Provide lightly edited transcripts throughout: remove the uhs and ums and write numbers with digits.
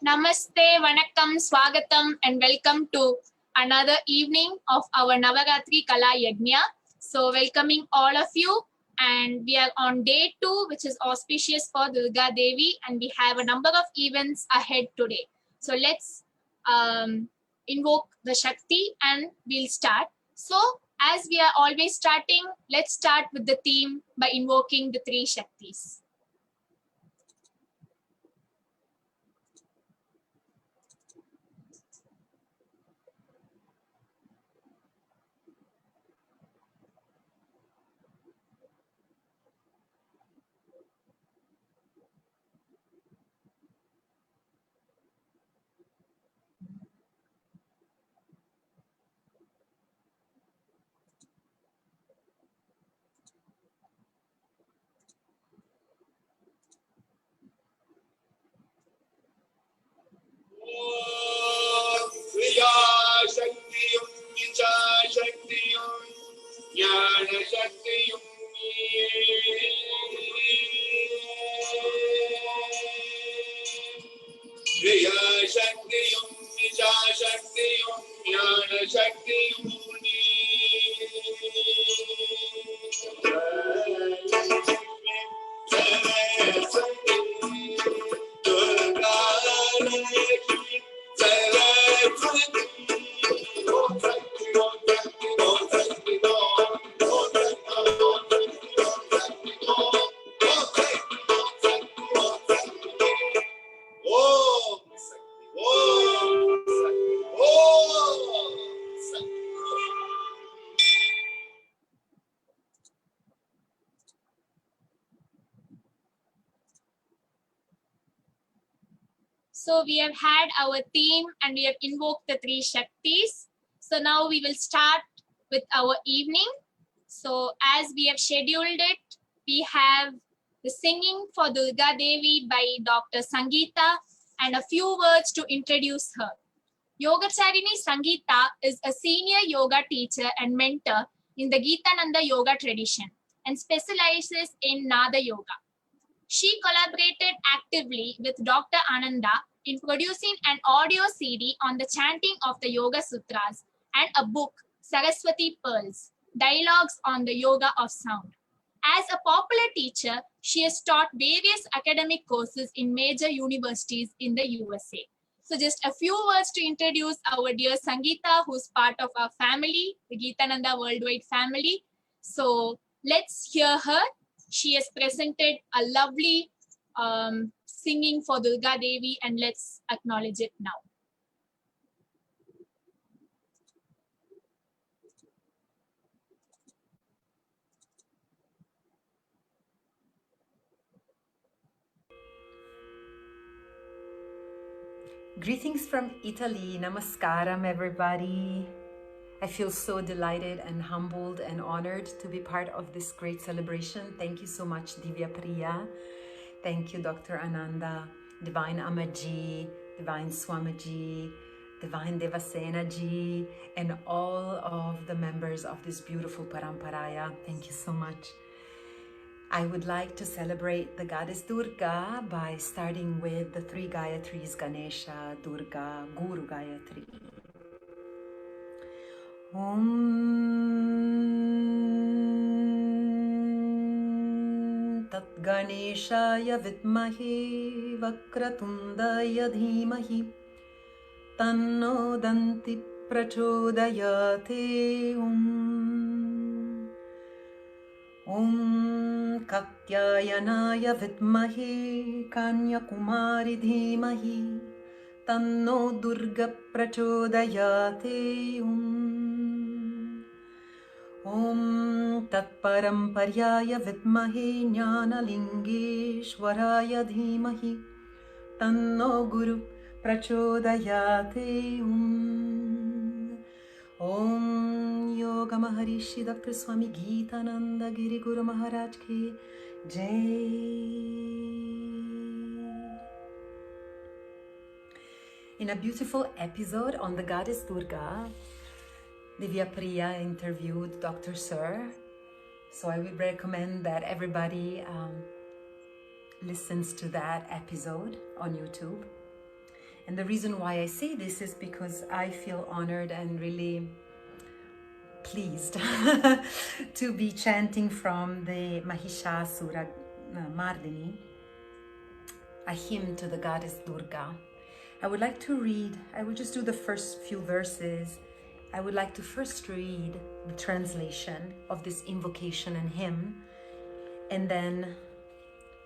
Namaste, Vanakkam, Swagatam, and welcome to another evening of our Navaratri Kala Yajna. So, welcoming all of you, and we are on day 2, which is auspicious for Durga Devi, and we have a number of events ahead today. So, let's invoke the Shakti and we'll start. So, as we are always starting, let's start with the theme by invoking the 3 Shaktis. Priya Shakti Vicha Shakti Jnana Shakti Priya Shakti Vicha Shakti Jnana Shakti Durga So we have had our theme and we have invoked the 3 Shaktis. So now we will start with our evening. So as we have scheduled it, we have the singing for Durga Devi by Dr.Sangeeta and a few words to introduce her. Yogacharini Sangeeta is a senior yoga teacher and mentor in the Gitananda Yoga tradition and specializes in Nada Yoga. She collaborated actively with Dr. Ananda in producing an audio CD on the chanting of the Yoga Sutras and a book, Saraswati Pearls, Dialogues on the Yoga of Sound. As a popular teacher, she has taught various academic courses in major universities in the USA. So just a few words to introduce our dear Sangeeta, who's part of our family, the Gitananda Worldwide family. So let's hear her. She has presented a lovely singing for Durga Devi, and let's acknowledge it now. Greetings from Italy. Namaskaram, everybody. I feel so delighted and humbled and honored to be part of this great celebration. Thank you so much, Dhivya, Priya. Thank you, Dr.Ananda, Divine Amaji, Divine Swamiji, Divine Devasena ji, and all of the members of this beautiful Paramparaya. Thank you so much. I would like to celebrate the goddess Durga by starting with the 3 Gayatris, Ganesha, Durga, Guru Gayatri. Om Tat Ganeshaya Vidmahi Vakratundaya Dhimahi Tanno Danti Prachodayate Om Katyayanaya Vidmahi Kanyakumari Dhimahi Tanno Durga Prachodayate Om Tatparamparya Vidmahi Jnanalingeshwaraya Dhimahi Tanno Guru Prachodayate Om Yogamaharishi Dr. Swami Gitananda Giri Guru Maharaj ki Jai. In a beautiful episode on the goddess Durga, Divya Priya interviewed Dr. Sir. So I would recommend that everybody listens to that episode on YouTube. And the reason why I say this is because I feel honored and really pleased to be chanting from the Mahishasura Mardini, a hymn to the goddess Durga. I would like to read, I will just do the first few verses. I would like to first read the translation of this invocation and hymn, and then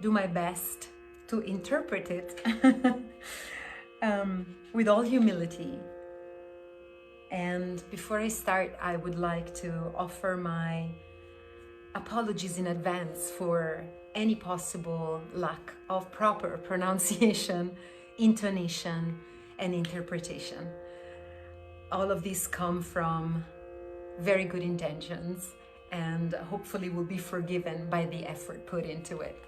do my best to interpret it with all humility. And before I start, I would like to offer my apologies in advance for any possible lack of proper pronunciation, intonation, and interpretation. All of these come from very good intentions and hopefully will be forgiven by the effort put into it.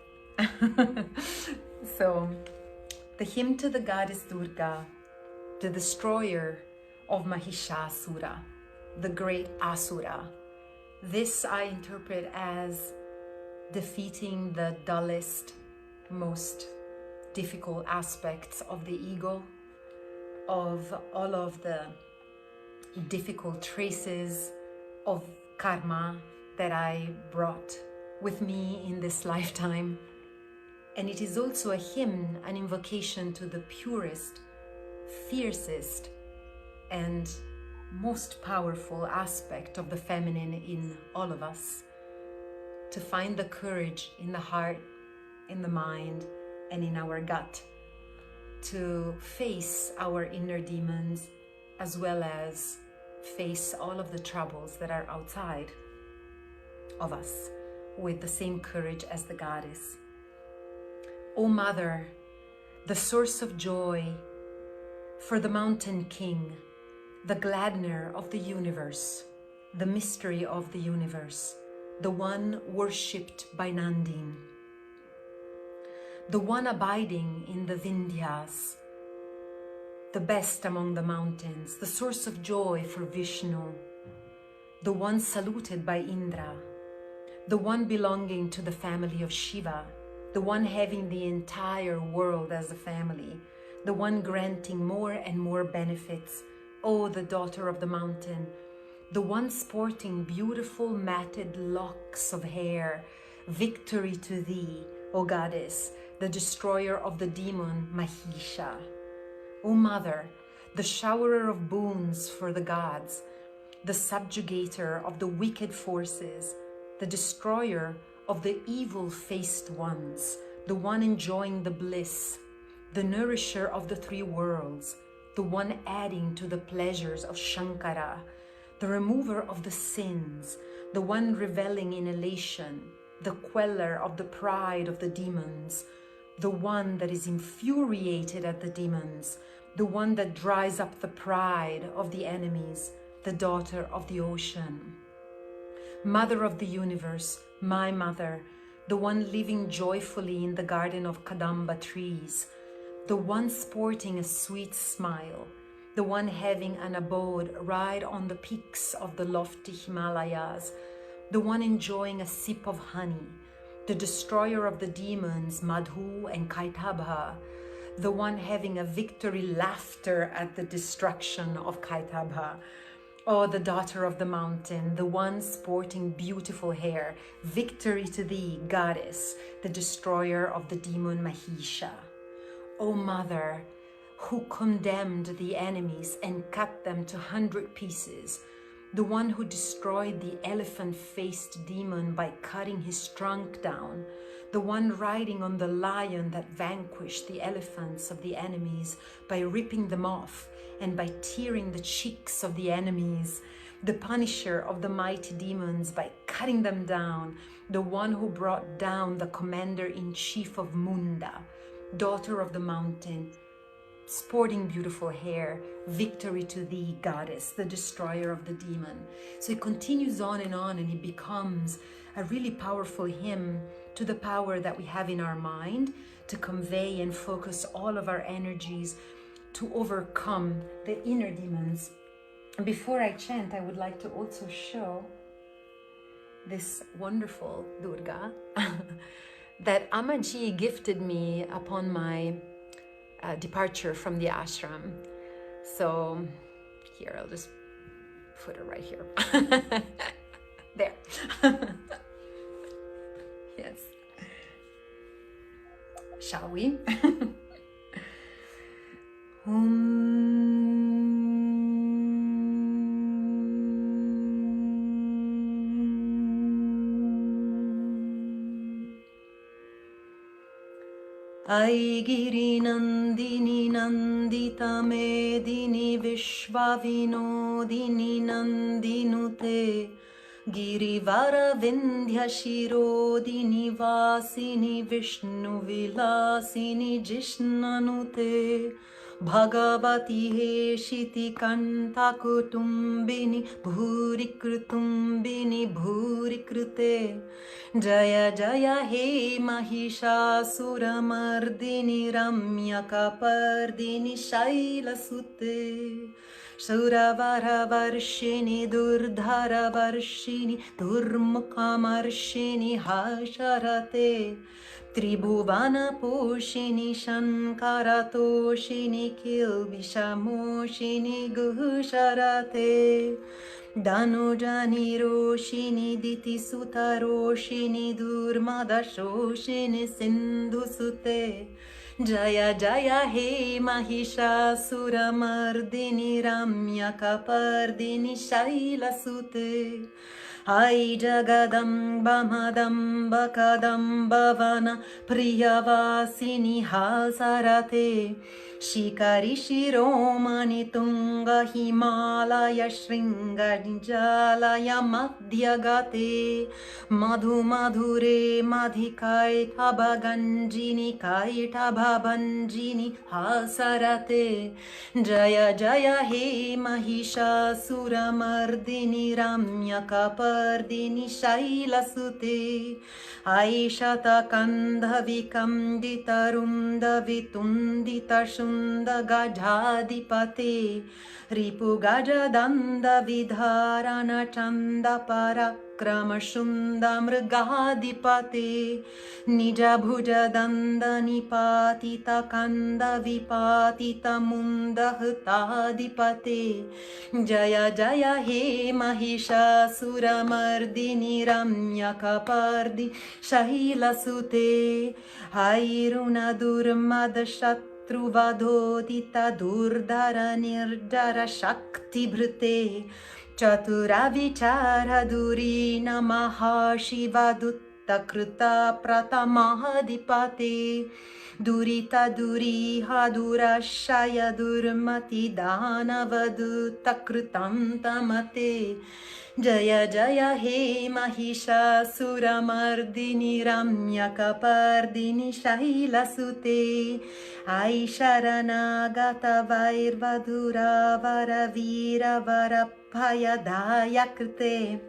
So, the hymn to the goddess Durga, the destroyer of Mahishasura, the great Asura. This I interpret as defeating the dullest, most difficult aspects of the ego, of all of the difficult traces of karma that I brought with me in this lifetime. And it is also a hymn, an invocation to the purest, fiercest, and most powerful aspect of the feminine in all of us, to find the courage in the heart, in the mind, and in our gut, to face our inner demons, as well as face all of the troubles that are outside of us with the same courage as the goddess. O Mother, the source of joy, for the mountain king, the gladdener of the universe, the mystery of the universe, the one worshipped by Nandin, the one abiding in the Vindhyas, the best among the mountains, the source of joy for Vishnu, the one saluted by Indra, the one belonging to the family of Shiva, the one having the entire world as a family, the one granting more and more benefits, O the daughter of the mountain, the one sporting beautiful matted locks of hair, victory to thee, O goddess, the destroyer of the demon Mahisha. O Mother, the showerer of boons for the gods, the subjugator of the wicked forces, the destroyer of the evil-faced ones, the one enjoying the bliss, the nourisher of the three worlds, the one adding to the pleasures of Shankara, the remover of the sins, the one reveling in elation, the queller of the pride of the demons, the one that is infuriated at the demons, the one that dries up the pride of the enemies, the daughter of the ocean. Mother of the universe, my mother, the one living joyfully in the garden of Kadamba trees, the one sporting a sweet smile, the one having an abode right on the peaks of the lofty Himalayas, the one enjoying a sip of honey, the destroyer of the demons Madhu and Kaitabha, the one having a victory laughter at the destruction of Kaitabha. Oh, the daughter of the mountain, the one sporting beautiful hair, victory to thee, goddess, the destroyer of the demon Mahisha. O Mother, who condemned the enemies and cut them to 100 pieces, the one who destroyed the elephant-faced demon by cutting his trunk down, the one riding on the lion that vanquished the elephants of the enemies by ripping them off and by tearing the cheeks of the enemies, the punisher of the mighty demons by cutting them down, the one who brought down the commander-in-chief of Munda, daughter of the mountain, sporting beautiful hair, victory to thee, goddess, the destroyer of the demon. So it continues on, and it becomes a really powerful hymn to the power that we have in our mind to convey and focus all of our energies to overcome the inner demons. And before I chant, I would like to also show this wonderful Durga that Amaji gifted me upon my departure from the ashram. So here, I'll just put it right here. There. Yes. Shall we? Ai Giri Nandini Nandita Medini Vishwavinodini Nandinute Girivara Vindhya Shirodini Vasini Vishnu Vilasini Jishnanute Bhagavati Heshiti Kanta Kutumbini Bhuri Krutumbini Bhuri Krute Jaya Jaya He Mahishasura Mardini Ramyaka Pardini Shaila Sute Suravara Varshini Durdhara Varshini Durmukha Marshini Hasharate Tribhuvana Poshini Shankara Toshini Kilvishamoshini Guhusharate Danujani Roshini Diti Suta Roshini Durmada Shoshini Sindhu Sute Jaya Jaya He Mahishasura Mardini Ramyaka Pardini Shaila Sute Hai Jagadamba Madamba Kadamba Vana Priyavasini Hasarate Shikari Shiromani Tunga Himalaya Shringa Jalaya Madhyagate Madhu Madhure Madhikai Tabaganjini Kaita Bhabanjini Hasarate Jaya Jaya He Mahishasura Mardini Ramyaka Pardini Shaila Sute Aishata Kandha Vikandita Runda Vitundita Shunda Gajadipate Ripu Gajadanda Vidharana Chanda Parakrama Shunda Mrigadipate Nija Bhuja Danda Nipatita Kanda Vipatita Munda Hutadipate Jaya Jaya He Mahishasura Mardini Ramyaka Pardi Shahila Sute Hairuna Durmada Shatruvadodita Durdara Nirdara Shakti Bhrute Chatura Vichara Durina Maha Shiva Dutta Kruta Pratamahadipate Durita Duriha Durashaya Durmati Danavadutta Krutantamate Jaya Jaya He Mahishasura Mardini Ramyaka Pardini Shaila Sute Aisharana Gata Vairvadura Varavira Varapaya Dayakrite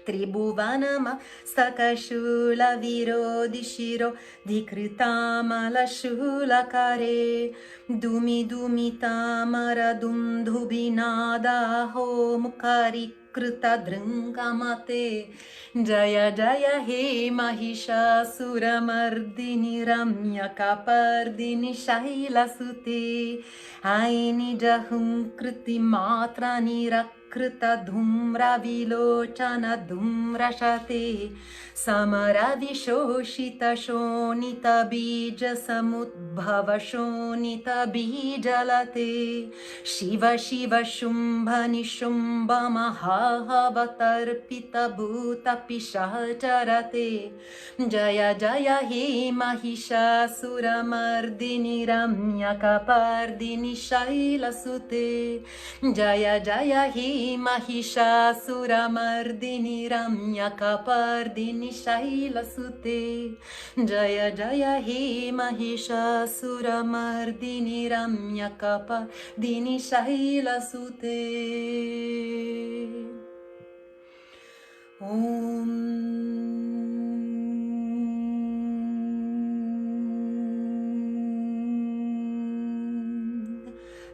Tribhuvanama Sakashula Virodishiro Dikritamala Shula Kare Dumi Dumitamara Dundhubinada Ho Mukari Krita Drinkamate Jaya Jaya He Mahishasura Mardini Ramyaka Pardini Shaila Sute Aini Jahum Kriti Matra Nirakrita Dhumra Vilochana Dhumra Shate Samara Vishoshita Shonita Bija Samudbhava Shonita Bijalate Shiva Shiva Shumbhani Shumbha Mahavatarpita Bhuta Pishacharate Jaya Jaya He Mahishasura Mardini Ramyaka Pardini Shaila Sute Jaya Jaya He Mahishasura Mardini Ramyaka Pardini Shaila Sute Jaya Jaya He Mahishasura Mardini Ramyaka Pardini Shaila Sute Om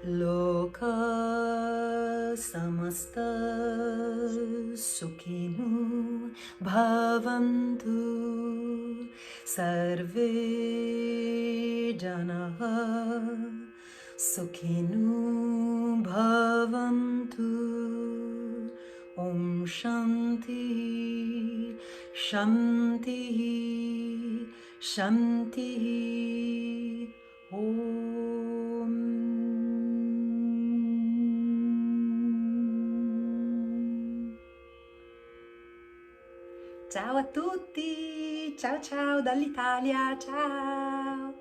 Loka Samasta Sukhinu Bhavantu Sarve Janaha Sukhinu bhavantu. Om Shanti, Shanti, Shanti. Om. Ciao a tutti! Ciao ciao dall'Italia! Ciao!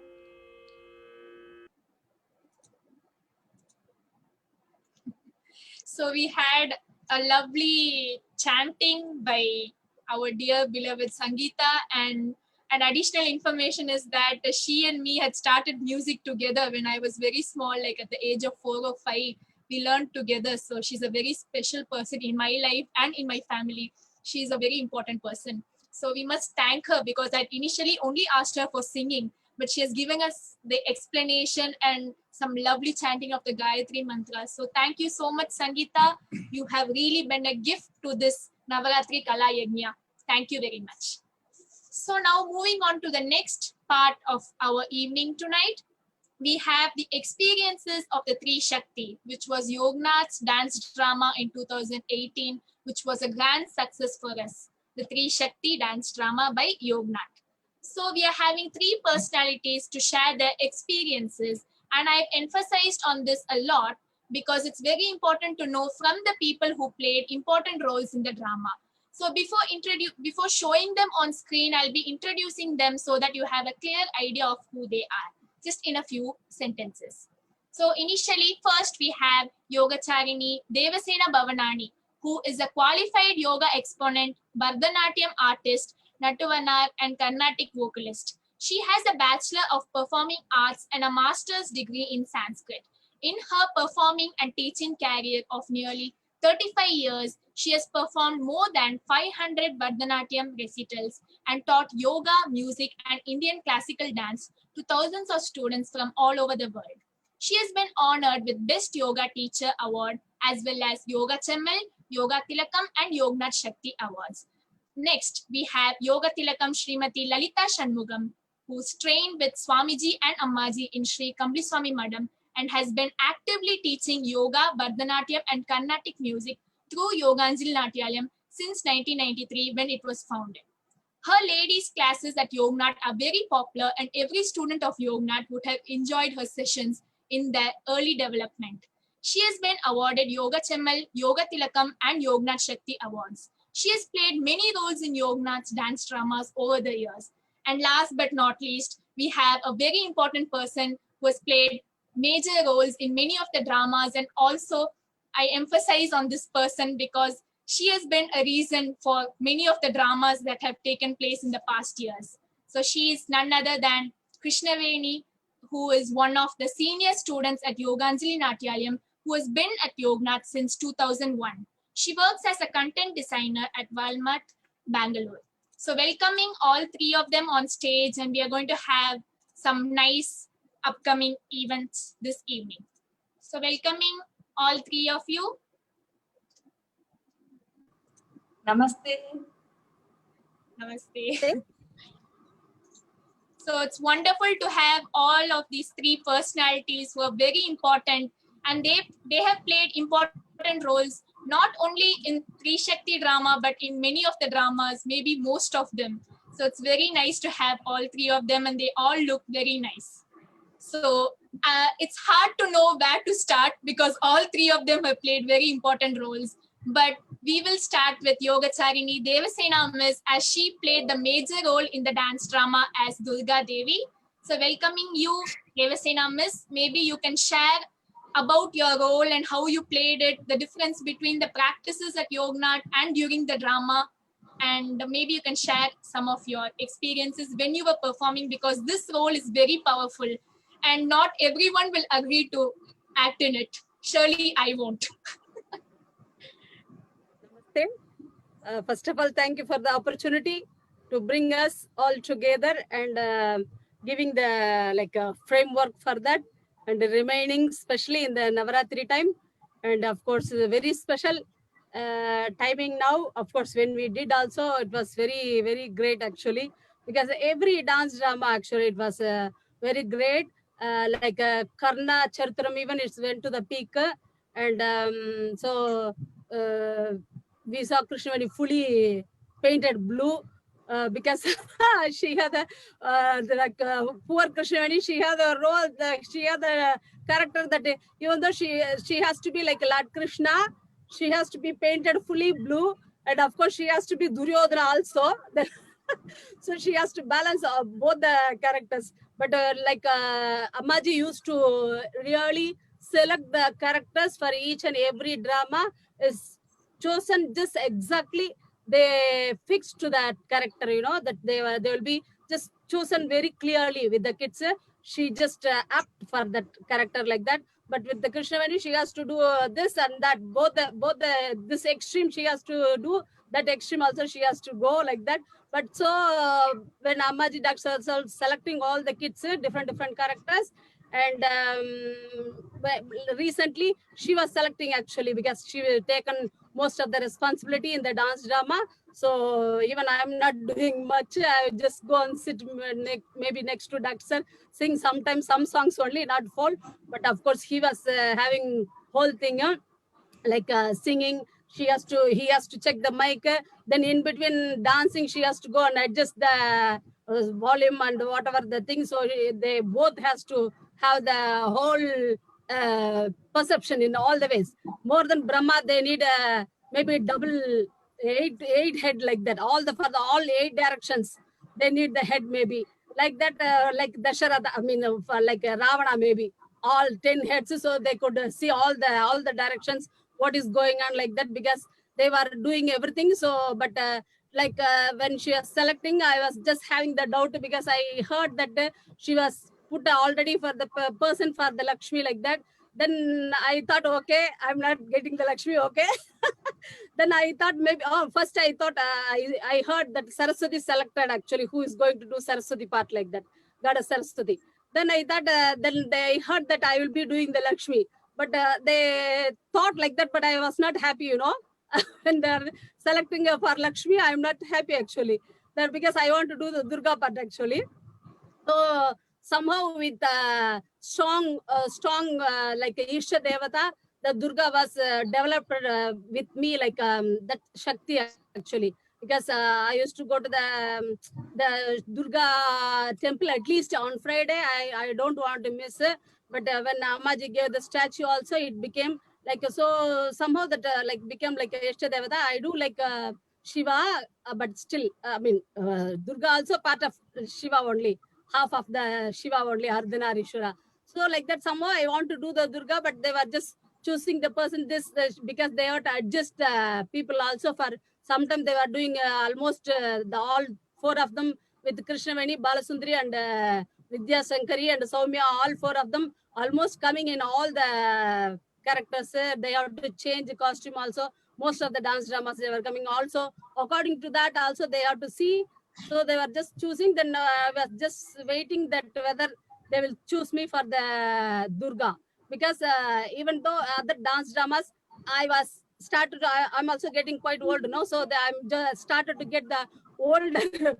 So we had a lovely chanting by our dear beloved Sangeeta, and an additional information is that she and me had started music together when I was very small, like at the age of 4 or 5. We learned together. So she's a very special person in my life and in my family. She's a very important person. So we must thank her, because I initially only asked her for singing, but she has given us the explanation and some lovely chanting of the Gayatri mantra. So thank you so much, Sangeeta. You have really been a gift to this Navaratri Kala Yajna. Thank you very much. So now moving on to the next part of our evening tonight, we have the experiences of the Trishakthi, which was Yognat's dance drama in 2018, which was a grand success for us. The Trishakthi dance drama by Yognat. So we are having three personalities to share their experiences, and I've emphasized on this a lot because it's very important to know from the people who played important roles in the drama. So before showing them on screen, I'll be introducing them so that you have a clear idea of who they are, just in a few sentences. So initially, first we have Yogacharini Devasena Bhavanani, who is a qualified yoga exponent, Bharatanatyam artist, Nattuvanar, and Carnatic vocalist. She has a Bachelor of Performing Arts and a Master's degree in Sanskrit. In her performing and teaching career of nearly 35 years, she has performed more than 500 Bharatanatyam recitals and taught yoga, music, and Indian classical dance to thousands of students from all over the world. She has been honored with Best Yoga Teacher Award as well as Yogacharini, Yogathilakam, and Yognat Shakti Awards. Next, we have Yogathilakam Srimati Lalitha Shanmugam, who's trained with Swamiji and Ammaji in Sri Kambli Swami Madam and has been actively teaching yoga, Bharatanatyam, and Carnatic music through Yoganjali since 1993 when it was founded. Her ladies' classes at Yognat are very popular, and every student of Yognat would have enjoyed her sessions in their early development. She has been awarded Yogacharini, Yogathilakam, and Yognat Shakti Awards. She has played many roles in Yognat's dance dramas over the years. And last but not least, we have a very important person who has played major roles in many of the dramas, and also I emphasize on this person because she has been a reason for many of the dramas that have taken place in the past years. So she is none other than Krishnaveni, who is one of the senior students at Yoganjali, who has been at Yognat since 2001. She works as a content designer at Walmart, Bangalore. So welcoming all three of them on stage, and we are going to have some nice upcoming events this evening. So welcoming all three of you. Namaste. Namaste. So it's wonderful to have all of these three personalities who are very important, and they have played important roles not only in Trishakthi drama but in many of the dramas, maybe most of them. So it's very nice to have all three of them, and they all look very nice. So it's hard to know where to start because all three of them have played very important roles. But we will start with Yogacharini Devasena Miss, as she played the major role in the dance drama as Durga Devi. So welcoming you, Devasena Miss, maybe you can share about your role and how you played it, the difference between the practices at Yognat and during the drama, and maybe you can share some of your experiences when you were performing, because this role is very powerful and not everyone will agree to act in it. Surely I won't. Namaste. First of all, thank you for the opportunity to bring us all together and giving the framework for that, and remaining especially in the Navaratri time, and of course the very special timing now. Of course, when we did also, it was very great actually, because every dance drama actually it was very great. like Karna Charitram, even it went to the peak. And so we saw Krishnaveni fully painted blue. Because she had poor Krishnaveni, she had a role, she had a character that even though she has to be like Lord Krishna, she has to be painted fully blue, and of course she has to be Duryodhana also. So she has to balance both the characters. But Ammaji used to really select the characters for each and every drama, is chosen just exactly, they fixed to that character, that they will be just chosen very clearly with the kids. She just apt for that character like that. But with the Krishnaveni, she has to do this and that, this extreme she has to do, that extreme also she has to go like that. But so when Ammaji Doctor selecting all the kids, different characters, and recently she was selecting actually, because she taken most of the responsibility in the dance drama. So even I'm not doing much. I just go and sit maybe next to Doctor, sing sometimes some songs only, not full. But of course he was having whole thing. Like singing, he has to check the mic, then in between dancing she has to go and adjust the volume and whatever the thing. So they both has to have the whole perception in all the ways. More than Brahma, they need maybe double eight head like that, for the all 8 directions they need the head, maybe like that, like Dasharatha, I mean for like Ravana, maybe all 10 heads, so they could see all the directions what is going on like that, because they were doing everything. So but when she was selecting, I was just having the doubt, because I heard that she was put already for the person for the Lakshmi like that. Then I thought, okay, I'm not getting the Lakshmi, okay. Then I thought maybe, first I thought, I heard that Saraswati selected actually, who is going to do Saraswati part like that, Goddess Saraswati. Then I thought, then they heard that I will be doing the Lakshmi. But they thought like that, but I was not happy, when they're selecting for Lakshmi, I'm not happy actually. That because I want to do the Durga part actually. So somehow with strong like Isha Devata, the Durga was developed with me, like that Shakti actually. Because I used to go to the Durga temple at least on Friday. I don't want to miss it. But when Ammaji gave the statue also, it became like, so somehow that like became like Ishta Devata. I do like Shiva, but still, I mean, Durga also part of Shiva only, half of the Shiva only, Ardhanarishwara. So like that, somehow I want to do the Durga, but they were just choosing the person because they have to adjust people also for, sometimes they were doing almost the all 4 of them with Krishnaveni, Balasundari and Vidya Sankari and Soumya, all 4 of them almost coming in all the characters. They have to change the costume also. Most of the dance dramas they were coming also. According to that also they have to see. So they were just choosing. Then I was just waiting that whether they will choose me for the Durga. Because even though other dance dramas, I was started, I'm also getting quite old now. So I'm just started to get the older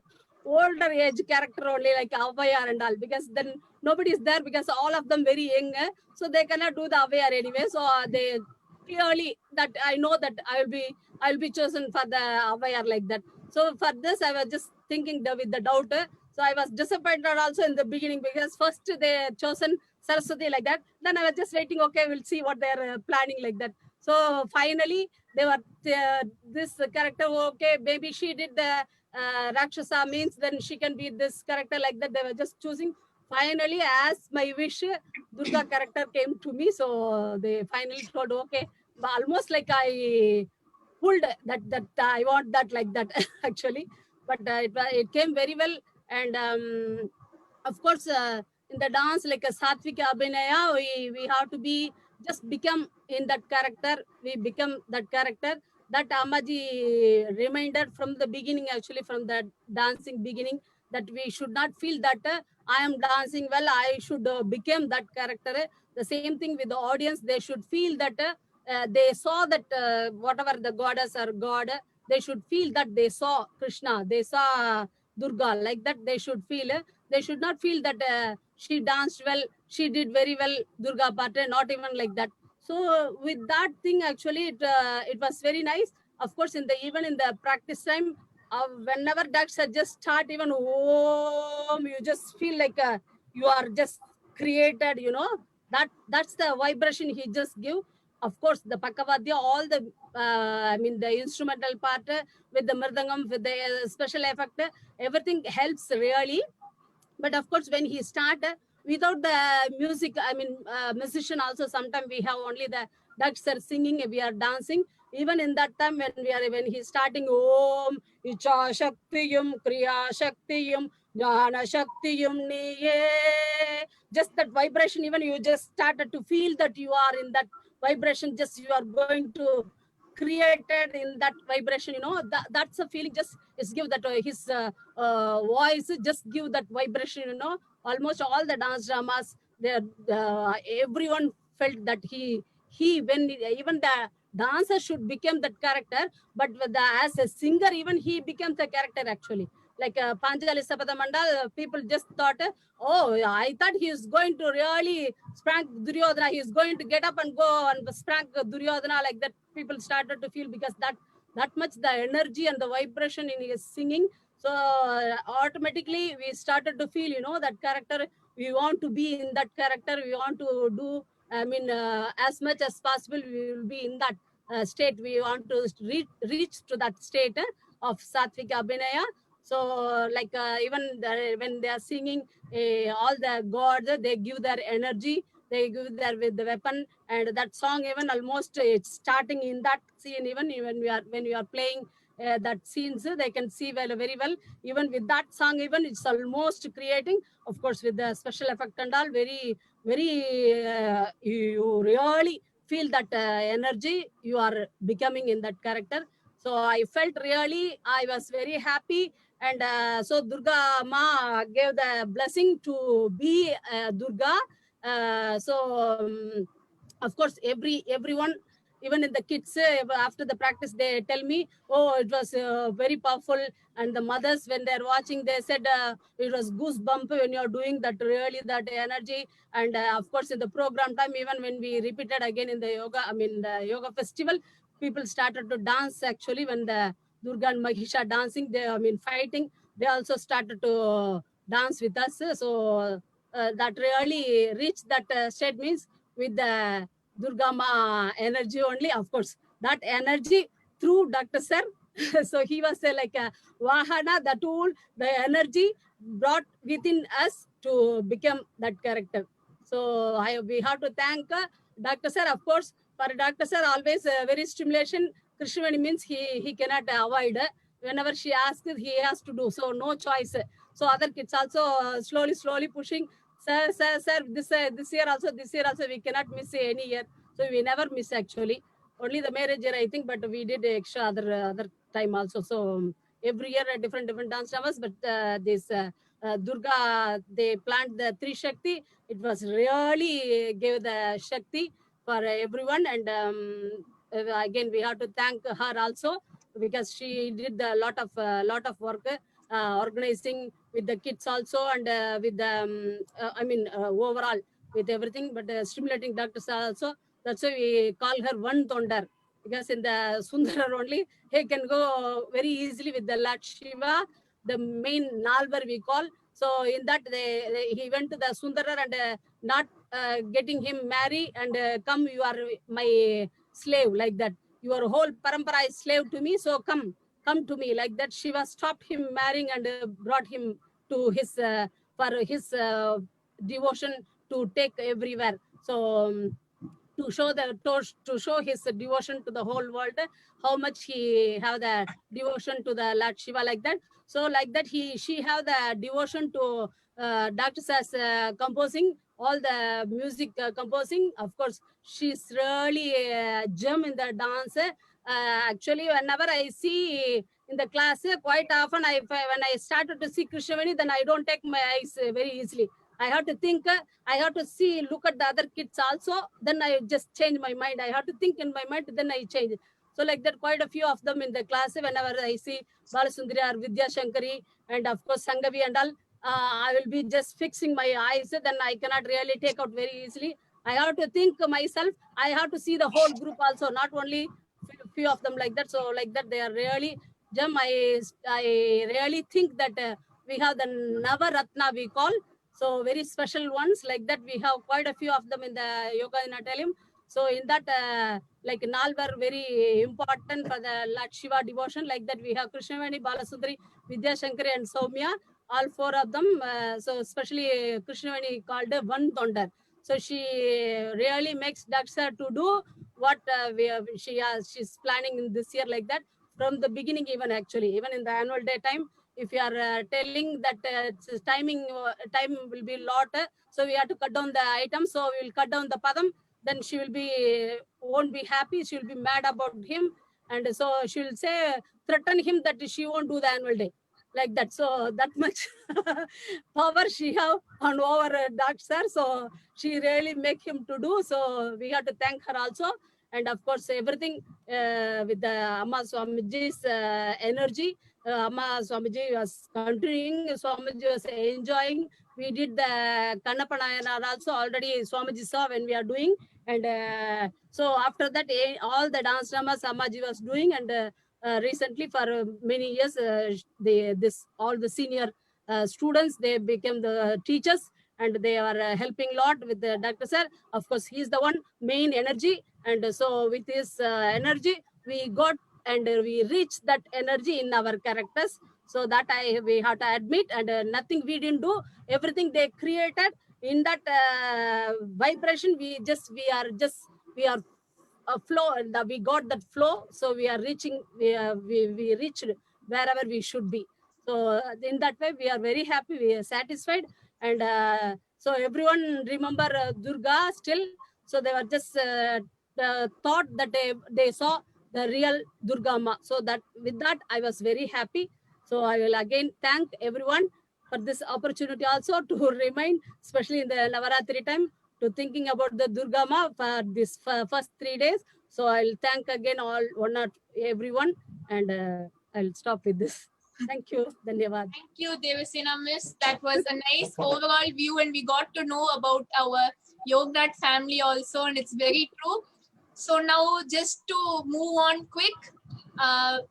older age character only, like Avayar and all, because then nobody is there, because all of them very young, so they cannot do the Avayar anyway. So they clearly that I know that I'll be chosen for the Avayar like that. So for this I was just thinking with the doubt. So I was disappointed also in the beginning, because first they chosen Saraswati like that. Then I was just waiting, okay, we'll see what they're planning like that. So finally they were this character, okay, maybe she did the Rakshasa, means then she can be this character like that. They were just choosing. Finally, as my wish, Durga character came to me. So they finally told, okay, almost like I pulled that I want that like that actually. But it came very well. And of course, in the dance, like a Satvika Abhinaya, we have to be just become in that character. We become that character. That Ammaji reminder from the beginning, actually from the dancing beginning, that we should not feel that I am dancing well, I should become that character. The same thing with the audience, they should feel that they saw that whatever the goddess or god, they should feel that they saw Krishna, they saw Durga, like that they should feel. They should not feel that she danced well, she did very well Durga part, not even like that. So with that thing, actually, it was very nice. Of course, even in the practice time, whenever that just start even you just feel like you are just created. That's the vibration he just give. Of course, the Pakavadya, all the the instrumental part with the mridangam, with the special effect, everything helps really. But of course, when he started without the music, musician also, sometimes we have only the ducks are singing, we are dancing. Even in that time, when he's starting Om Icha Shaktiyum Kriya Shaktiyum Jnana Shaktiyum Niye, just that vibration, even you just started to feel that you are in that vibration, just you are going to created in that vibration, that's a feeling. Just is give that his voice just give that vibration. Almost all the dance dramas, everyone felt that even the dancer should become that character, but as a singer, even he becomes the character actually. Like Panjali Sapadamandal, people just thought, oh, I thought he is going to really sprank Duryodhana. He is going to get up and go and sprank Duryodhana, like that. People started to feel, because that much the energy and the vibration in his singing. So automatically we started to feel, that character. We want to be in that character. We want to do, as much as possible, we will be in that state. We want to reach to that state of Satvika Abhinaya. So even when they are singing, all the gods, they give their energy, they give their with the weapon. And that song, even almost it's starting in that scene. Even when we are playing that scenes, they can see very well. Even with that song, even it's almost creating, of course, with the special effect and all, very you really feel that energy you are becoming in that character. So I felt really, I was very happy. And so Durga Ma gave the blessing to be Durga. Of course, everyone, even in the kids, after the practice, they tell me, oh, it was very powerful. And the mothers, when they're watching, they said it was goosebump when you're doing that, really, that energy. And of course, in the program time, even when we repeated again in the yoga, the yoga festival, people started to dance actually. When the Durga and Mahisha dancing, fighting, they also started to dance with us. So that really reached that state, means with the Durga Ma energy only, of course, that energy through Dr. Sir. So he was like a Vahana, the tool, the energy brought within us to become that character. So we have to thank Dr. Sir, of course. For Dr. Sir, always very stimulation. Krishnaveni means he cannot avoid. Whenever she asks, he has to do. So no choice. So other kids also slowly pushing. Sir, this year also, we cannot miss any year. So we never miss actually. Only the marriage year, I think, but we did extra other time also. So every year different dance numbers. But this Durga, they planned the Trishakthi. It was really gave the Shakti for everyone. And again, we have to thank her also, because she did a lot of work organizing with the kids also, and with the overall with everything. But stimulating doctors also, that's why we call her one Tondar, because in the Sundarar only he can go very easily with the Lord Shiva, the main Nalvar we call. So in that he went to the Sundarar and not getting him married and come, you are my slave, like that. Your whole parampara is slave to me, so come to me, like that. Shiva stopped him marrying and brought him to his for his devotion to take everywhere. So to show his devotion to the whole world, how much he have the devotion to the Lord Shiva, like that. So like that, she have the devotion to doctors as composing all the music composing. Of course, she's really a gem in the dance. Actually, whenever I see in the class, quite often when I started to see Krishnaveni, then I don't take my eyes very easily. I have to think, I have to see, look at the other kids also. Then I just change my mind. I have to think in my mind, then I change. So like that, quite a few of them in the class, whenever I see Balasundari or Vidya Shankari, and of course Sangavi and all, I will be just fixing my eyes, then I cannot really take out very easily. I have to think myself. I have to see the whole group also, not only few of them like that. So like that, they are really gem. I really think that we have the Navaratna we call. So very special ones like that. We have quite a few of them in the Yoga Inatelium. So in that, like Nalvar, very important for the Lord Shiva devotion. Like that, we have Krishnaveni, Balasundari, Vidya Shankari, and Soumya. All four of them. So especially Krishnaveni called one Thondar. So she really makes Daksha to do what she's planning in this year like that from the beginning, even in the annual day time. If you are telling that time will be lot, so we have to cut down the item. So we will cut down the padam. Then she will won't be happy. She will be mad about him, and so she will say threaten him that she won't do the annual day like that. So that much power she have on over Dr. So she really make him to do. So we have to thank her also. And of course, everything with the Amma Swamiji's energy. Amma Swamiji was continuing, Swamiji was enjoying. We did the Kannapanayana also already, Swamiji saw when we are doing. And so after that, all the dance dramas Ammaji was doing. And recently for many years, all the senior students, they became the teachers. And they are helping a lot with the Dr. Sir. Of course, he is the one main energy. And so with his energy, we got and we reach that energy in our characters. So that we have to admit. And nothing we didn't do, everything they created in that vibration. We are a flow, and we got that flow. So we are reaching, we reached wherever we should be. So in that way, we are very happy, we are satisfied. And so everyone remember Durga still. So they were just thought that they saw the real Durga Ma. So that with that, I was very happy. So I will again thank everyone for this opportunity also to remind, especially in the Navaratri time, to thinking about the Durga Ma for this first 3 days. So I'll thank again everyone, and I'll stop with this. Thank you. Dhanyavad. Thank you, Devasena Miss. That was a nice overall view, and we got to know about our Yognat family also, and it's very true. So now, just to move on quick,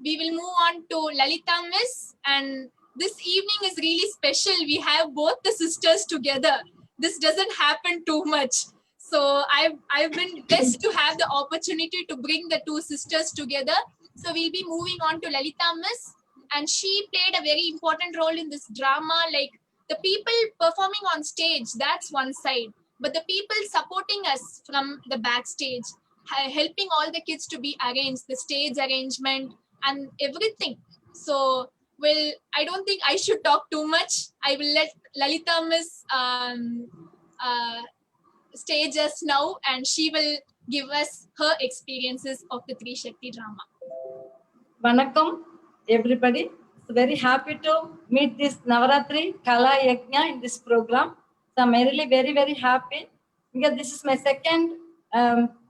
we will move on to Lalitha Miss, and this evening is really special. We have both the sisters together. This doesn't happen too much. So I've been blessed to have the opportunity to bring the two sisters together. So we'll be moving on to Lalitha Miss, and she played a very important role in this drama. Like the people performing on stage, that's one side, but the people supporting us from the backstage, helping all the kids to be arranged, the stage arrangement and everything. So, well, I don't think I should talk too much. I will let Lalitha Miss stage us now, and she will give us her experiences of the Trishakthi drama. Vanakkam, everybody. Very happy to meet this Navaratri Kala Yajna in this program. So I'm really very happy because this is my second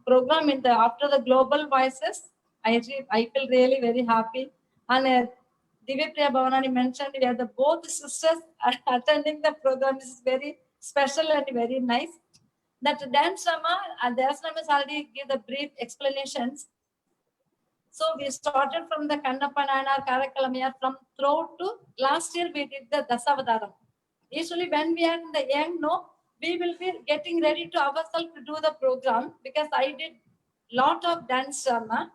program after the Global Voices. I feel really very happy. And Dhivya, Priya, Bhavanani mentioned we are both sisters attending the program. This is very special and very nice. That dance drama, and the has already give the brief explanations. So we started from the Kannapanayana, Karakalamaya, from throat to last year we did the Dasavadaram. Usually when we are in the young, we will be getting ready to ourselves to do the program because I did lot of dance drama.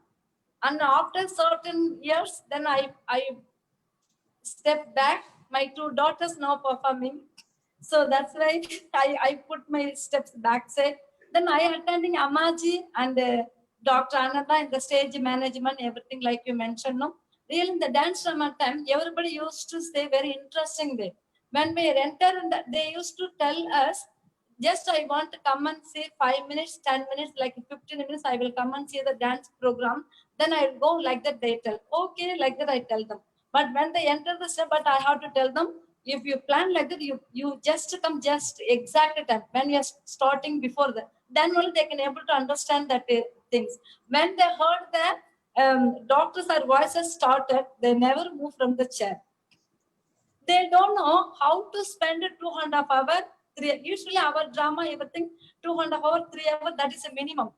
And after certain years, then I stepped back. My two daughters now performing. So that's why I put my steps back. Then I attending Amaji and Dr.Ananda in the stage management, everything like you mentioned. No? Really in the dance drama time, everybody used to say very interesting way. When we enter, they used to tell us, just I want to come and say 5 minutes, 10 minutes, like 15 minutes, I will come and see the dance program. Then I'll go like that, they tell. Okay, like that I tell them. But when they enter the step, but I have to tell them, if you plan like that, you just come just exact time. When you are starting before that, then only they can able to understand that things. When they heard that doctors or voices started, they never move from the chair. They don't know how to spend 2.5 hours. Usually our drama, everything, 2.5 hours, 3 hours, that is a minimum.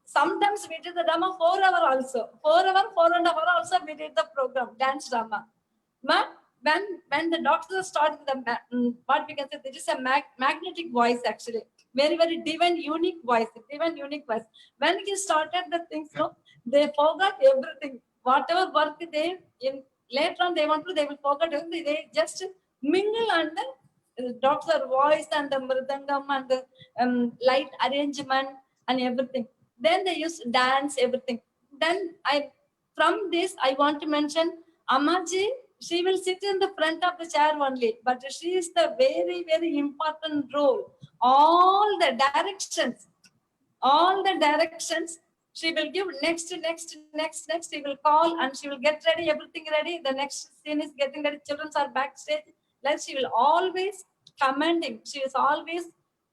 Sometimes we did the drama 4 hours also. 4 hours, 4.5 hours also we did the program, dance drama. But when the doctor started what we can say, there is a magnetic voice actually. Very, very divine, unique voice. Divine, unique voice. When he started the things, they forgot everything. Whatever work they in later on they want to, they will forget everything. They just mingle and the doctor voice and the mridangam and the light arrangement and everything. Then they use dance, everything. Then from this I want to mention Ammaji. She will sit in the front of the chair only, but she is the very, very important role. All the directions, she will give next. She will call and she will get ready, everything ready. The next scene is getting ready. Children are backstage. Like she will always commanding. She is always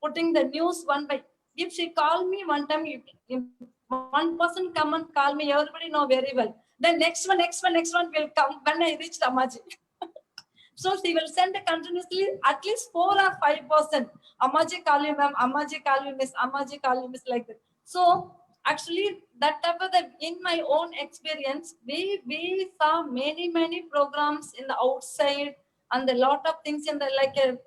putting the news one by. If she call me one time, if one person come and call me, everybody know very well. The next one will come when I reach Ammaji. So she will send continuously at least 4 or 5%. Ammaji call you ma'am, Ammaji call you miss, Ammaji call you miss, like that. So actually that type of in my own experience, we saw many programs in the outside and a lot of things in the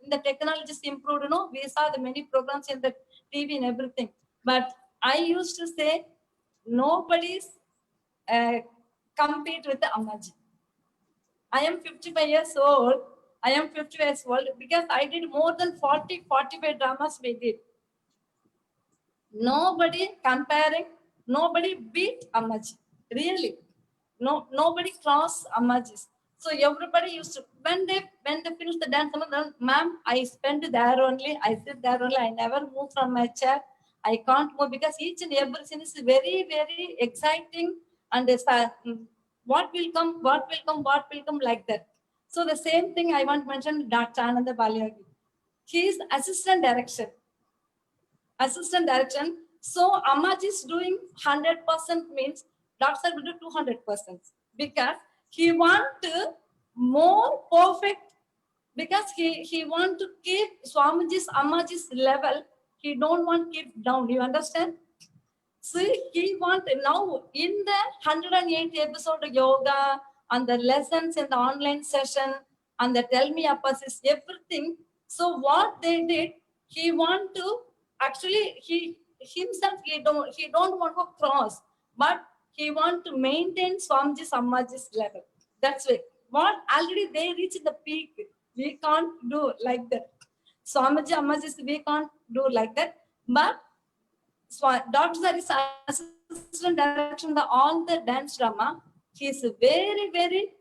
in the technologies improved, we saw the many programs in the TV and everything. But I used to say nobody's compete with the Ammaji. I am 55 years old. I am 50 years old because I did more than 45 dramas we did. Nobody comparing, nobody beat Ammaji. Really. Nobody crossed Ammaji's. So everybody used to, when they finish the dance, ma'am, I spend there only, I sit there only, I never move from my chair. I can't move because each and every scene is very, very exciting and what will come, like that. So the same thing I want to mention Dr.Ananda Balayagi. He is assistant direction. So Ammaji is doing 100% means Doctor will do 200% because he want to more perfect, because he want to keep Swamiji's Ammaji's level. He don't want to keep down. You understand? So he want now in the 108 episode of yoga and the lessons in the online session and the tell me appas is everything. So what they did, he want to actually he don't want to cross, but he want to maintain Swamiji's Ammaji's level. That's it. What already they reach the peak. We can't do like that. Swamiji Ammaji's we can't do like that, but Dr. is assistant direction the all the dance drama. He is very, very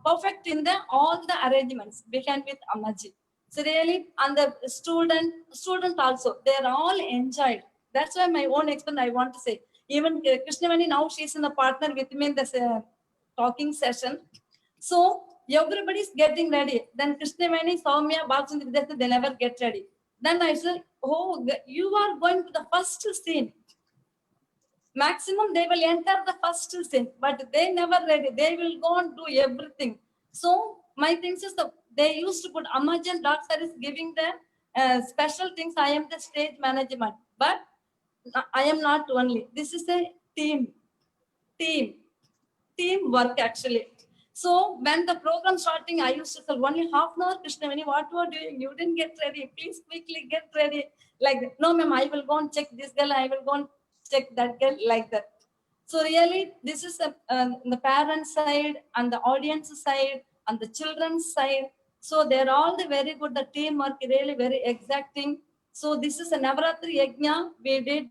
perfect in the all the arrangements behind with Ammaji. So really, and the student also, they are all enjoyed. That's why my own experience I want to say. Even Krishnaveni now she's in the partner with me in this talking session. So everybody is getting ready. Then Krishnaveni, Soumya, Bhavanani, they never get ready. Then I said, oh, you are going to the first scene. Maximum they will enter the first scene, but they never ready. They will go and do everything. So my things is they used to put Ammaji and Doctor is giving the special things. I am the stage management, but I am not only. This is a team work actually. So when the program starting, I used to say only half an hour, Krishnaveni, what you are doing? You didn't get ready. Please quickly get ready. Like that. No, ma'am, I will go and check this girl. I will go and check that girl, like that. So really, this is the parent side and the audience side and the children's side. So they're all the very good. The teamwork really very exacting. So this is a Navaratri Yajna. We did.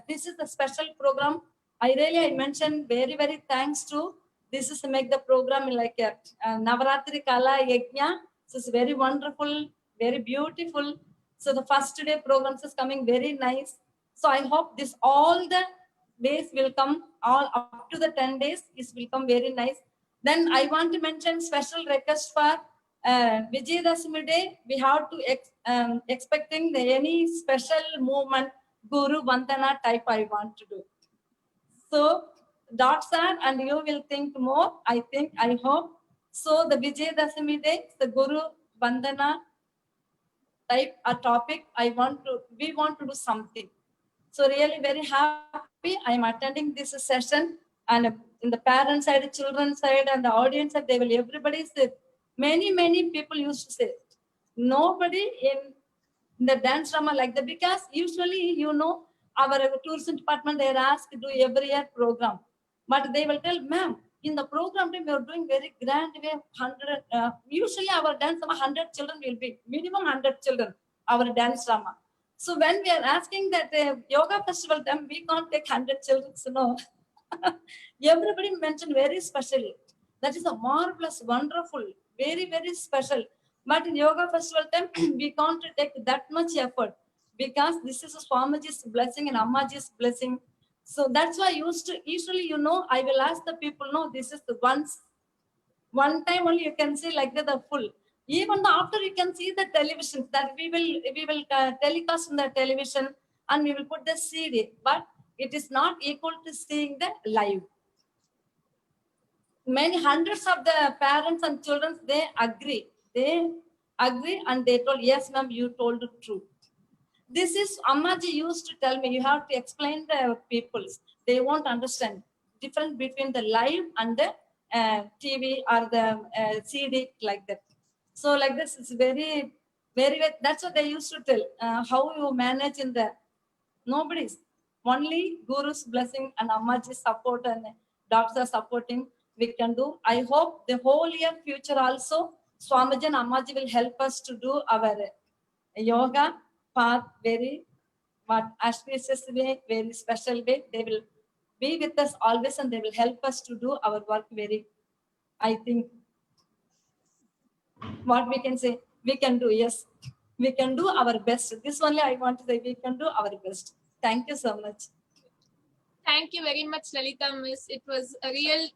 This is a special program. I mentioned very, very thanks to this is to make the program like a Navaratri Kala Yajna. So it's very wonderful, very beautiful. So the first day programs is coming very nice. So I hope this all the days will come, all up to the 10 days is will come very nice. Then I want to mention special request for Vijayadashami day. We have to expecting any special movement, Guru Vandana type I want to do. So, Dr. and you will think more. I hope So the Vijayadashami day, the Guru Vandana type a topic. We want to do something. So really very happy. I am attending this session, and in the parent side, children side, and the audience side, everybody said, many people used to say, nobody in the dance drama like that, because usually, our tourism department, they are asked to do every year program, but they will tell, ma'am, in the program time, we are doing very grand way, 100, usually our dance drama, 100 children will be, minimum 100 children, our dance drama. So when we are asking that yoga festival time, we can't take 100 children, so no. Everybody mentioned very special. That is a marvelous, wonderful, very special. But in yoga festival time, we can't take that much effort, because this is a Swamiji's blessing and Ammaji's blessing. So that's why usually, I will ask the people, no, this is the one time only you can see like that the full. Even after you can see the television, that we will telecast on the television, and we will put the CD, but it is not equal to seeing the live. Many hundreds of the parents and children, they agree, and they told, yes ma'am, you told the truth. This is Ammaji used to tell me, you have to explain the peoples. They won't understand difference between the live and the TV or the CD like that. So like this, it's very, that's what they used to tell. How you manage in the, nobody's, only Guru's blessing and Ammaji's support and doctors supporting, we can do. I hope the whole year future also, Swamiji and Ammaji will help us to do our yoga path very auspicious way, very special way. They will be with us always, and they will help us to do our work very, I think, what we can say, we can do, yes. We can do our best. This only I want to say, we can do our best. Thank you so much. Thank you very much, Lalitha Miss. It was a real,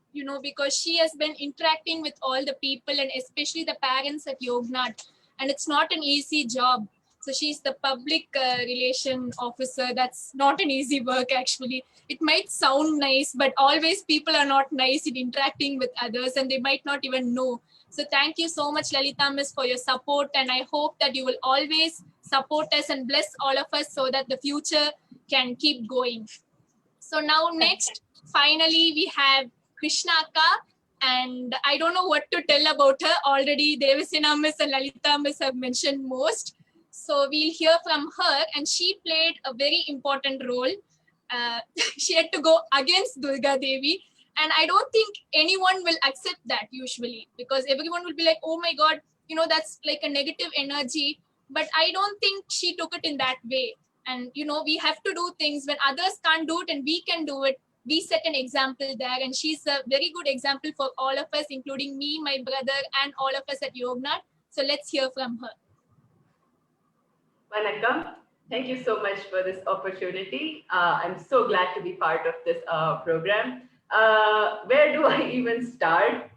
because she has been interacting with all the people and especially the parents at Yognat. And it's not an easy job. So she's the public relation officer. That's not an easy work, actually. It might sound nice, but always people are not nice in interacting with others and they might not even know. So thank you so much, Lalitha Miss, for your support. And I hope that you will always support us and bless all of us so that the future can keep going. So now next, finally, we have Krishnaka, and I don't know what to tell about her. Already Devasena Miss and Lalitha Miss have mentioned most. So we'll hear from her, and she played a very important role. She had to go against Durga Devi, and I don't think anyone will accept that usually, because everyone will be like, oh my God, that's like a negative energy. But I don't think she took it in that way. And, we have to do things when others can't do it and we can do it. We set an example there. And she's a very good example for all of us, including me, my brother, and all of us at Yognat. So let's hear from her. Vanakkam. Thank you so much for this opportunity. I'm so glad to be part of this program. Where do I even start?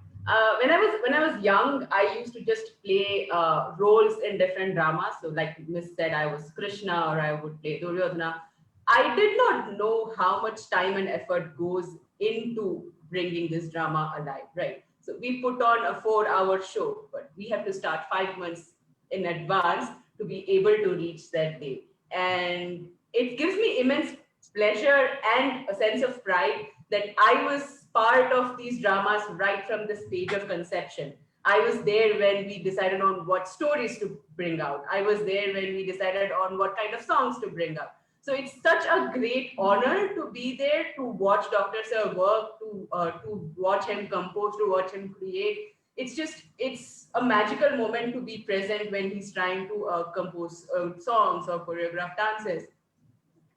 When I was young, I used to just play roles in different dramas. So like Miss said, I was Krishna or I would play Duryodhana. I did not know how much time and effort goes into bringing this drama alive, right? So we put on a 4-hour show, but we have to start 5 months in advance to be able to reach that day. And it gives me immense pleasure and a sense of pride that I was part of these dramas right from the stage of conception. I was there when we decided on what stories to bring out. I was there when we decided on what kind of songs to bring up. So it's such a great honor to be there, to watch Dr. Sir work, to watch him compose, to watch him create. It's a magical moment to be present when he's trying to compose songs or choreograph dances.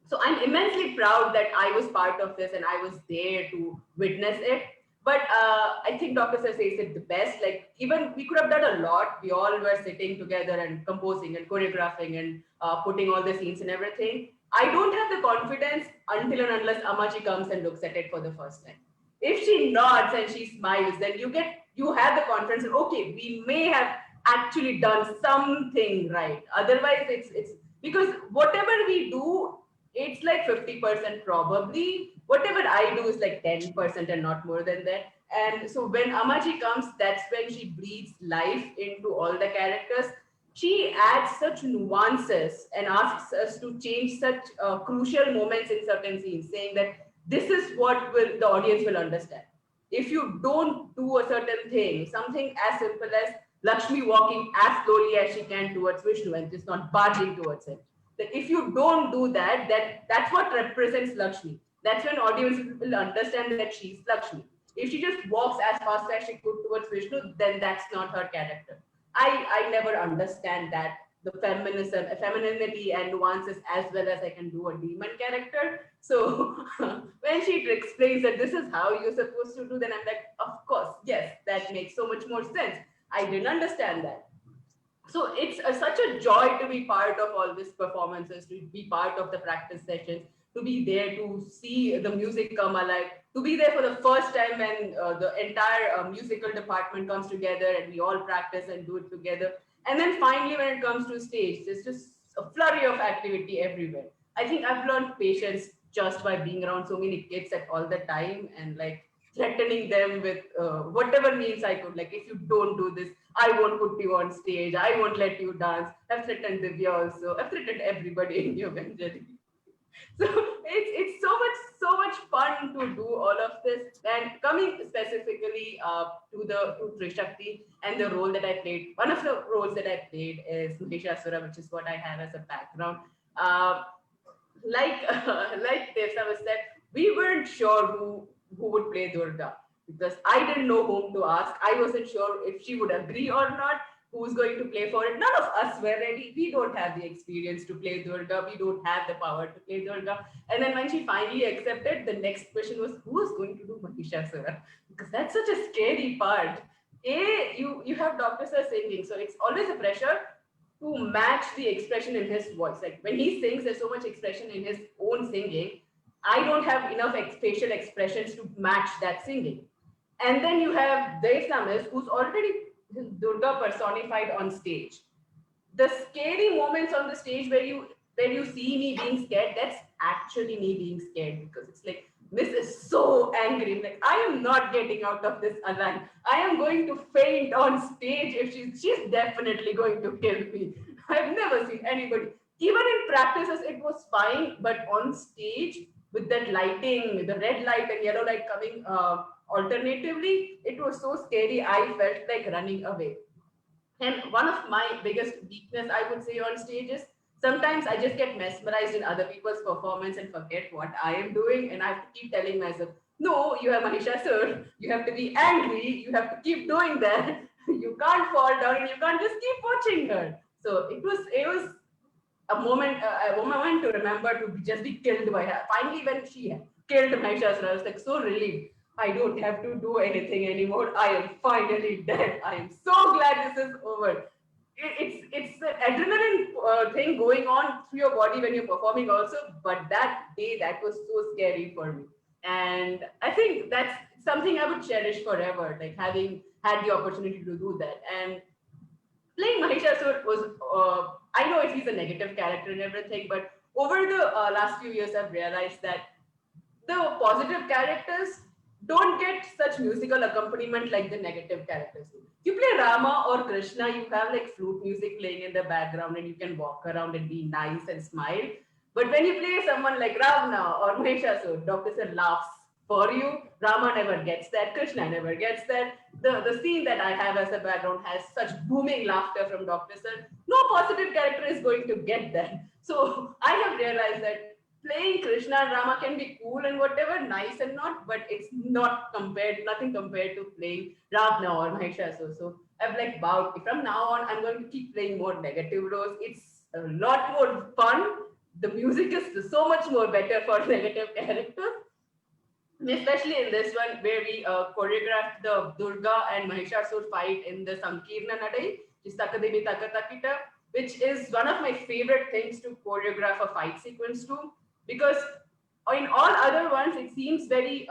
So I'm immensely proud that I was part of this and I was there to witness it. But I think Dr. Sir says it the best. Like, even we could have done a lot. We all were sitting together and composing and choreographing and putting all the scenes and everything. I don't have the confidence until and unless Ammaji comes and looks at it for the first time. If she nods and she smiles, then you have the confidence that, okay, we may have actually done something right. Otherwise, it's because whatever we do, it's like 50% probably. Whatever I do is like 10% and not more than that. And so when Amaji comes, that's when she breathes life into all the characters. She adds such nuances and asks us to change such crucial moments in certain scenes, saying that this is what the audience will understand. If you don't do a certain thing, something as simple as Lakshmi walking as slowly as she can towards Vishnu and just not barging towards him. That if you don't do that, that's what represents Lakshmi. That's when audience will understand that she's Lakshmi. If she just walks as fast as she could towards Vishnu, then that's not her character. I never understand that, the feminism, femininity and nuances, as well as I can do a demon character. So when she explains that this is how you're supposed to do, then I'm like, of course, yes, that makes so much more sense. I didn't understand that. So it's such a joy to be part of all these performances, to be part of the practice sessions, to be there to see the music come alive, to be there for the first time when the entire musical department comes together and we all practice and do it together. And then finally, when it comes to stage, there's just a flurry of activity everywhere. I think I've learned patience just by being around so many kids at all the time, and like threatening them with whatever means I could. Like, if you don't do this, I won't put you on stage. I won't let you dance. I've threatened Dhivya also. I've threatened everybody in Yogacharini. So it's so much fun to do all of this. And coming specifically to Trishakthi and the role that I played, one of the roles that I played is Mahishasura, which is what I have as a background. Like like Devsa was said, we weren't sure who would play Durga, because I didn't know whom to ask. I wasn't sure if she would agree or not, who's going to play for it. None of us were ready. We don't have the experience to play Durga. We don't have the power to play Durga. And then when she finally accepted, the next question was, who is going to do Mahishasura? Because that's such a scary part. You have Dr. Sir singing, so it's always a pressure to match the expression in his voice. Like when he sings, there's so much expression in his own singing. I don't have enough facial expressions to match that singing. And then you have Devsa, who's already Durga personified on stage. The scary moments on the stage where you see me being scared, that's actually me being scared, because it's like, Miss is so angry. Like, I am not getting out of this alive. I am going to faint on stage if she's definitely going to kill me. I've never seen anybody. Even in practices, it was fine, but on stage with that lighting, the red light and yellow light coming alternatively, it was so scary. I felt like running away. And one of my biggest weakness, I would say, on stage is sometimes I just get mesmerized in other people's performance and forget what I am doing. And I have to keep telling myself, no, you have Mahishasura, you have to be angry, you have to keep doing that. You can't fall down and you can't just keep watching her. So it was a moment to remember, to just be killed by her. Finally, when she killed Mahishasura, I was like so relieved. I don't have to do anything anymore. I am finally dead. I am so glad this is over. It's an adrenaline thing going on through your body when you're performing also. But that day, that was so scary for me. And I think that's something I would cherish forever, like having had the opportunity to do that. And playing Mahishasura was, I know he's a negative character and everything, but over the last few years, I've realized that the positive characters don't get such musical accompaniment like the negative characters do. You play Rama or Krishna, you have like flute music playing in the background and you can walk around and be nice and smile. But when you play someone like Ravana or Mahishasura, Dr. Sir laughs for you. Rama never gets that. Krishna never gets that. The scene that I have as a background has such booming laughter from Dr. Sir. No positive character is going to get that. So I have realized that playing Krishna and Rama can be cool and whatever, nice and not, but it's nothing compared to playing Ravana or Mahishasura. So I've like vowed, from now on, I'm going to keep playing more negative roles. It's a lot more fun. The music is so much more better for negative characters. Especially in this one, where we choreographed the Durga and Mahishasura fight in the Sankirna Nadai, Takademi Takatakita, which is one of my favorite things to choreograph a fight sequence to, because in all other ones, it seems very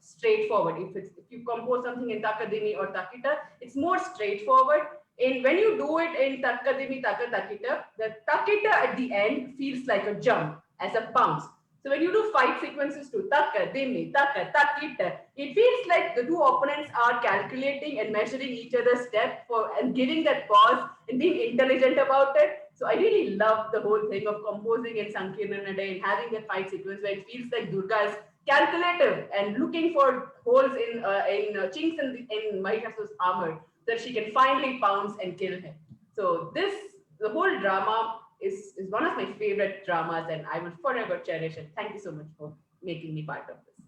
straightforward. If you compose something in Takademi or Takita, it's more straightforward. When you do it in Takademi Takatakita, the Takita at the end feels like a jump, as a bounce. So when you do fight sequences to takka, dimmi, takka, takitta, it feels like the two opponents are calculating and measuring each other's step and giving that pause and being intelligent about it. So I really love the whole thing of composing in Sankirtana Day and having that fight sequence where it feels like Durga is calculative and looking for holes in chinks in Mahishasu's armor so that she can finally pounce and kill him. So the whole drama is one of my favorite dramas, and I will forever cherish it. Thank you so much for making me part of this.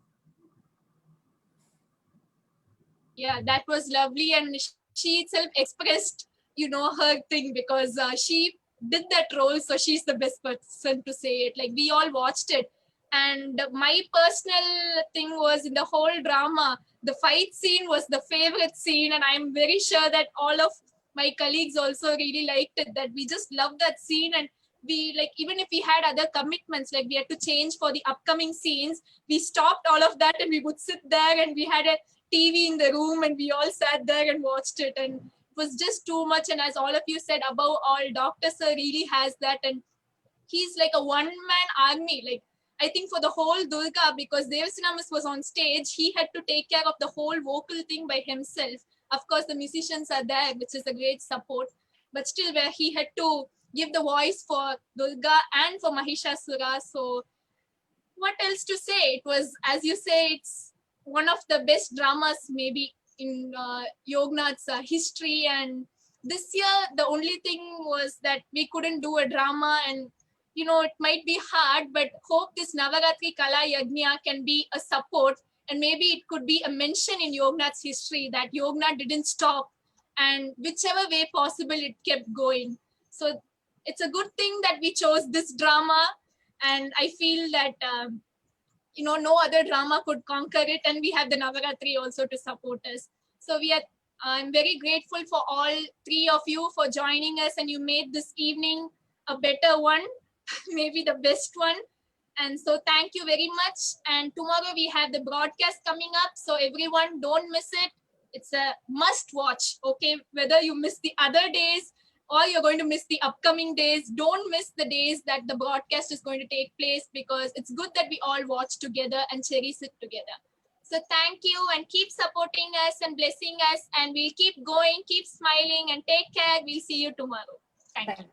Yeah, that was lovely, and she itself expressed, her thing, because she did that role, so she's the best person to say it. Like, we all watched it, and my personal thing was, in the whole drama, the fight scene was the favorite scene, and I'm very sure that all of my colleagues also really liked it, that we just loved that scene. And we, like, even if we had other commitments, like we had to change for the upcoming scenes, we stopped all of that and we would sit there, and we had a TV in the room, and we all sat there and watched it, and it was just too much. And as all of you said, above all, Dr. Sir really has that, and he's like a one-man army. Like, I think for the whole Durga, because Devasena was on stage, he had to take care of the whole vocal thing by himself. Of course, the musicians are there, which is a great support, but still, where he had to give the voice for Durga and for Mahishasura. So what else to say? It was, as you say, it's one of the best dramas maybe in Yognat's history. And this year, the only thing was that we couldn't do a drama, and it might be hard, but hope this Navaratri Kala Yajna can be a support, and maybe it could be a mention in Yognat's history that Yognat didn't stop, and whichever way possible, it kept going. So it's a good thing that we chose this drama, and I feel that no other drama could conquer it, and we have the Navaratri also to support us. So I'm very grateful for all three of you for joining us, and you made this evening a better one, maybe the best one. And so thank you very much. And tomorrow we have the broadcast coming up, so everyone don't miss it. It's a must watch, okay? Whether you miss the other days or you're going to miss the upcoming days, don't miss the days that the broadcast is going to take place, because it's good that we all watch together and cherish it together. So thank you, and keep supporting us and blessing us, and we'll keep going, keep smiling, and take care. We'll see you tomorrow. Thank you.